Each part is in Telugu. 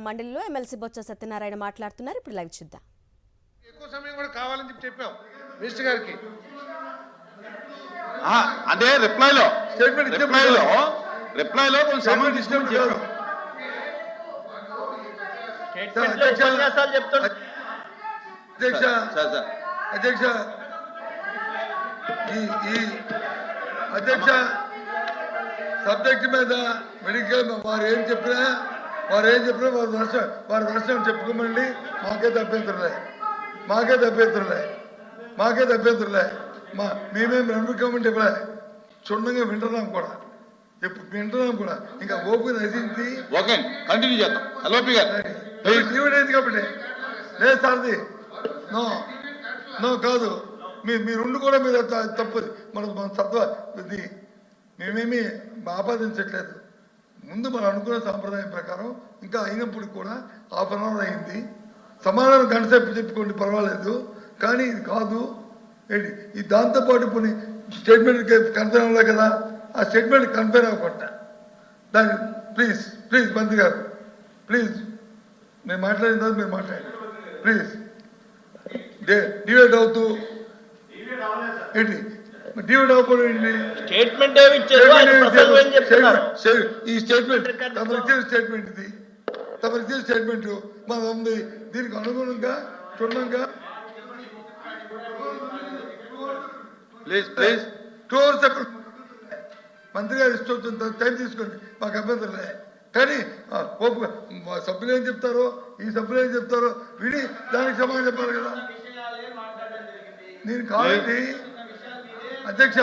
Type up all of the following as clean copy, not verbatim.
మండలిలో ఎమ్మెల్సీ బొత్స సత్యనారాయణ మాట్లాడుతున్నారు. ఇప్పుడు లైవ్ చూద్దాం. ఎక్కువ సమయం కూడా కావాలని చెప్పాం మినిస్టర్ గారికి. అదే రిప్లైలో కొంచెం సమయం తీసుకొని చెప్పాం. అధ్యక్ష సబ్జెక్ట్ మీద మెడికల్ వారు ఏం చెప్పినా వారి దర్శనం చెప్పుకోమండి. మాకైతే అభ్యంతరులే. మేమేం అనుకోమంటే ఇప్పుడే క్షుణ్ణంగా వింటున్నాం కూడా ఇంకా ఓపిక నశించి కంటిన్యూ చేద్దాం. కాబట్టి లేదు సార్ది నో కాదు మీరుండి కూడా మీరు తప్పదు. మన తత్వ ఇది మేమేమి ఆపాదించట్లేదు. ముందు మనం అనుకున్న సాంప్రదాయం ప్రకారం ఇంకా అయినప్పుడు కూడా హాఫ్ అన్ అవర్ అయింది. సమాధానం గంట సేపు చెప్పుకోండి, పర్వాలేదు. కానీ ఇది కాదు. ఏంటి ఈ దాంతోపాటు కొన్ని స్టేట్మెంట్ కన్ఫర్మ్ అవ్వలే కదా, ఆ స్టేట్మెంట్ కన్ఫర్మ్ అవ్వకుండా దాన్ని ప్లీజ్ మంత్రి గారు ప్లీజ్ నేను మాట్లాడిన తర్వాత మీరు మాట్లాడండి ప్లీజ్. డివైడ్ అవుతూ ఏంటి డివైడ్ అవ్వకూడదు. ఈ స్టేట్మెంట్ తమరు ఇచ్చిన స్టేట్మెంట్ మన ఉంది. దీనికి అనుగుణంగా క్షుణ్ణంగా మంత్రి గారు ఇష్టం టైం తీసుకోండి, మాకు అభ్యంతరం లేదు. కానీ సభ్యులు ఏం చెప్తారో ఈ సభ్యులు ఏం చెప్తారో విని దానికి సమాధానం చెప్పాలి కదా. నేను కాదండి అధ్యక్ష,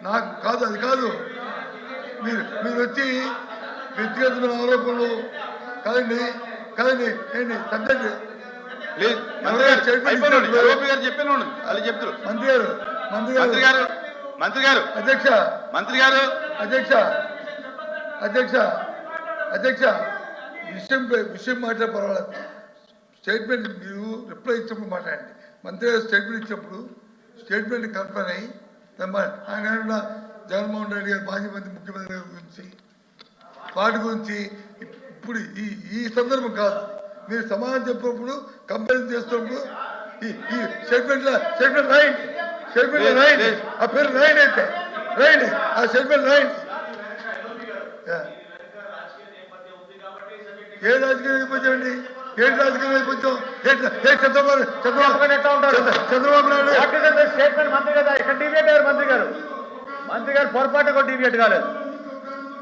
నాకు కాదు, అది కాదు. మీరు వచ్చి వ్యక్తిగతమైన ఆరోపణలు కాదండి ఏంటి సబ్జెక్ట్ మంత్రి గారు అధ్యక్ష విషయం మాట్లాడే పర్వాలేదు. స్టేట్మెంట్ మీరు రిప్లై ఇచ్చినప్పుడు మాట్లాడండి. మంత్రి గారు స్టేట్మెంట్ ఇచ్చినప్పుడు స్టేట్మెంట్ కన్ఫర్మ్ అయ్యి ఆయన జగన్మోహన్ రెడ్డి గారు మాజీ ముఖ్యమంత్రి గారి గురించి వాటి గురించి ఇప్పుడు ఈ సందర్భం కాదు. మీరు సమాధానం చెప్పినప్పుడు కంపారిజన్ చేస్తున్నప్పుడు ఈ స్టేట్మెంట్ రాయండి. ఆ పేరు రాయండి, అయితే రాయండి, ఆ స్టేట్మెంట్ రాయండి. ఏ రాజకీయ నేపథ్యం అండి? ఏంటి రాజకీయ నేపథ్యం? చంద్రబాబు నాయుడు స్టేట్మెంట్ మంత్రి కదా, ఇక్కడ డిబేట్ అయ్యారు మంత్రి గారు పొరపాటు కూడా డిబేట్ కాలేదు.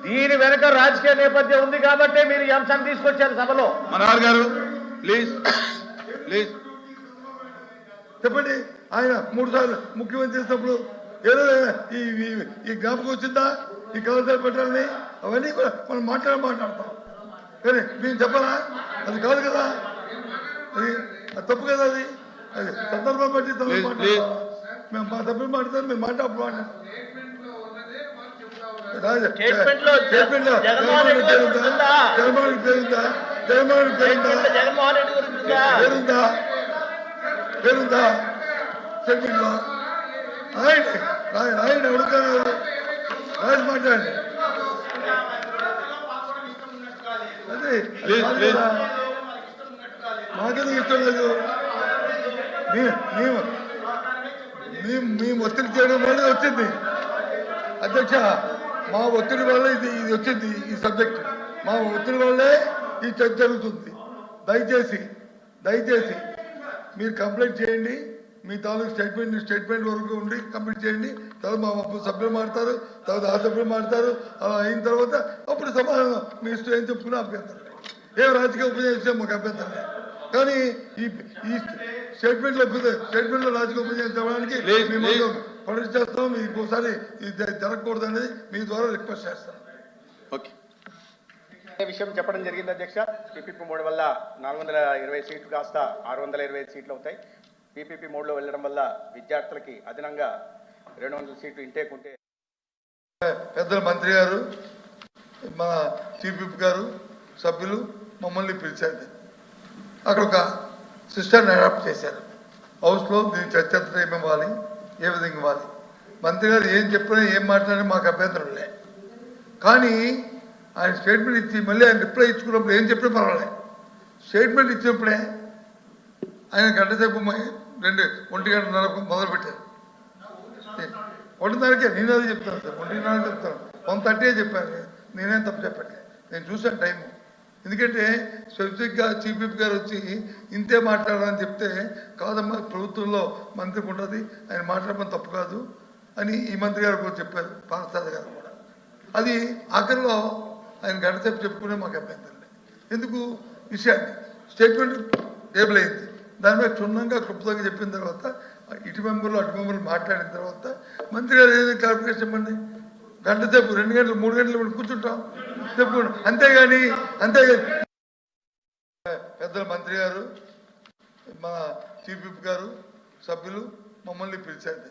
దీని వెనక రాజకీయ నేపథ్యం ఉంది కాబట్టి మీరు ఈ అంశాన్ని తీసుకొచ్చారు సభలో. మనోహర్ గారు ప్లీజ్ చెప్పండి. ఆయన 3 సార్లు ముఖ్యమంత్రి చేసినప్పుడు ఏదో ఈ జ్ఞాపకం వచ్చిందా ఈ కలవసాలు పెట్టాలని? అవన్నీ కూడా మనం మాట్లాడతాం. కానీ మేము చెప్పాలా? అది కాదు కదా, అది తప్పు కదా. అది సందర్భం బట్టి మేము మా సభ్యులు మాట్లాడతారు, మేము మాట్లాడుతున్నాం. పేరుందా స్టేట్మెంట్ లో? ఆయన అడుగుతున్నారు, రాజు మాట్లాడండి. అదే మాకెందుకు ఇష్టం లేదు. మేము ఒత్తిడి చేయడం వల్ల వచ్చింది అధ్యక్ష. మా ఒత్తిడి వల్ల ఇది వచ్చింది. ఈ సబ్జెక్ట్ మా ఒత్తిడి వల్లే ఈ చర్చ జరుగుతుంది. దయచేసి మీరు కంప్లైంట్ చేయండి. మీ తాలూకు స్టేట్మెంట్ వరకు ఉండి కంప్లీట్ చేయండి. తర్వాత మా సభ్యులు మాడతారు, తర్వాత ఆ సభ్యులు మాడతారు. అలా అయిన తర్వాత అప్పుడు సమాధానం మీ ఇష్టం ఏం చెప్పుకున్నా అభ్యంతరం. ఏం రాజకీయ ఉపయోగించే మాకు అభ్యంతరం. కానీ ఈ స్టేట్మెంట్లో రాజకీయ ఉపయోగం చెప్పడానికి మేము పనులు చేస్తాం. మీకు ఇంకోసారి ఇది జరగకూడదు అనేది మీ ద్వారా రిక్వెస్ట్ చేస్తాం. విషయం చెప్పడం జరిగింది అధ్యక్ష. పీపీపీ మోడ్ వల్ల 420 సీట్లు కాస్త 625 సీట్లు అవుతాయి. పీపీపీ మోడ్లో వెళ్ళడం వల్ల విద్యార్థులకి అదనంగా 200 సీట్లు ఇంటేక్ ఉంటే పెద్దల మంత్రి గారు, మన చీఫ్ విప్ గారు, సభ్యులు మమ్మల్ని పిలిచారు. అక్కడ ఒక సిస్టర్ని అడాప్ట్ చేశారు హౌస్లో. దీన్ని చర్చ ఏమివ్వాలి, ఏ విధంగా ఇవ్వాలి. మంత్రి గారు ఏం చెప్పినా ఏం మాట్లాడినా మాకు అభ్యంతరం లే. కానీ ఆయన స్టేట్మెంట్ ఇచ్చి మళ్ళీ ఆయన రిప్లై ఇచ్చుకున్నప్పుడు ఏం చెప్పినా పర్వాలేదు. స్టేట్మెంట్ ఇచ్చినప్పుడే ఆయన గంట సేపు 1:30 మొదలుపెట్టారు. 1:30కే నేను అది చెప్తాను సార్, 1:30 చెప్తాను, 1:30 చెప్పాను. నేనేం తప్పు చెప్పండి, నేను చూసాను టైము. ఎందుకంటే స్పెసిఫిక్గా చీఫ్ విప్ గారు వచ్చి ఇంతే మాట్లాడాలని చెప్తే కాదమ్మా ప్రభుత్వంలో మంత్రికి ఉంటుంది, ఆయన మాట్లాడమని తప్పు కాదు అని ఈ మంత్రి గారు కూడా చెప్పారు, పానసారి గారు కూడా. అది ఆఖరిలో ఆయన గంట సేపు చెప్పుకునే మాకు అభ్యంతరం లేదు. ఎందుకు విషయాన్ని స్టేట్మెంట్ టేబుల్ అయింది, దాని మీద క్షుణ్ణంగా క్లుప్తంగా చెప్పిన తర్వాత ఇటు మెంబర్లు అటు మెంబర్లు మాట్లాడిన తర్వాత మంత్రి గారు ఏదైనా క్లారిఫికేషన్ ఇవ్వండి. గంట సేపు 2 గంటలు 3 గంటలు ఇప్పుడు కూర్చుంటాం చెప్పుకోండి, అంతేగాని పెద్దల మంత్రి గారు, మన చీఫ్ విప్ గారు, సభ్యులు మమ్మల్ని పిలిచారు.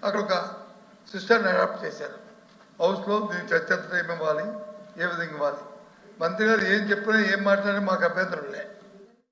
అక్కడ ఒక సిస్టర్ని అడాప్ట్ చేశారు హౌస్లో. దీన్ని చర్చ ఏమి ఇవ్వాలి, ఏ విధంగా ఇవ్వాలి. మంత్రి గారు ఏం చెప్పినా ఏం మాట్లాడినా మాకు అభ్యంతరం లే.